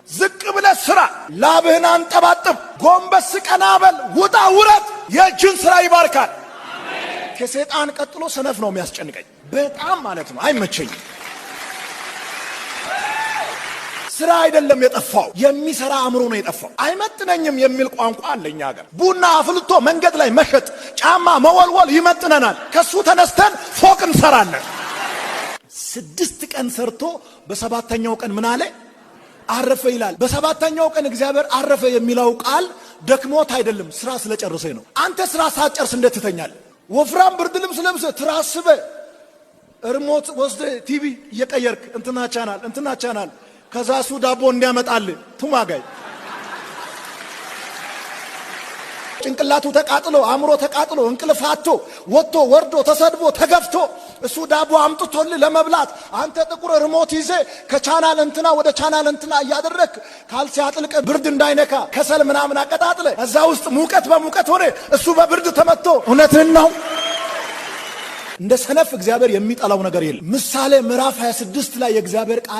ዝቅ ብለህ ስራ፣ ላብህን አንጠባጥብ፣ ጎንበስ ቀና በል፣ ውጣ ውረድ። የእጅን ስራ ይባርካል። ከሰይጣን ቀጥሎ ሰነፍ ነው የሚያስጨንቀኝ በጣም ማለት ነው። አይመቸኝም። ስራ አይደለም የጠፋው፣ የሚሰራ አእምሮ ነው የጠፋው። አይመጥነኝም የሚል ቋንቋ አለኛ ሀገር። ቡና አፍልቶ መንገድ ላይ መሸጥ፣ ጫማ መወልወል ይመጥነናል። ከሱ ተነስተን ፎቅ እንሰራለን። 6 ቀን ሰርቶ በሰባተኛው ቀን ምን አለ? አረፈ ይላል። በሰባተኛው ቀን እግዚአብሔር አረፈ የሚለው ቃል ደክሞት አይደለም፣ ስራ ስለጨረሰ ነው። አንተ ስራ ሳትጨርስ እንዴት ትተኛለህ? ወፍራም ብርድ ልብስ ለብሰህ ትራስበ ሪሞት ወስደህ ቲቪ እየቀየርክ እንትና ቻናል ከዛ እሱ ዳቦ እንዲያመጣልህ ቱማጋይ ጭንቅላቱ ተቃጥሎ አእምሮ ተቃጥሎ እንቅልፋቶ ወጥቶ ወርዶ ተሰድቦ ተገፍቶ እሱ ዳቦ አምጥቶልህ ለመብላት አንተ ጥቁር ሪሞት ይዘ ከቻናል እንትና ወደ ቻናል እንትና እያደረክ ካልሲ አጥልቀ ብርድ እንዳይነካ ከሰል ምናምን አቀጣጥለ እዛ ውስጥ ሙቀት በሙቀት ሆነ እሱ በብርድ ተመቶ እውነትን ነው። እንደ ሰነፍ እግዚአብሔር የሚጠላው ነገር የለም። ምሳሌ ምዕራፍ 26 ላይ የእግዚአብሔር ቃል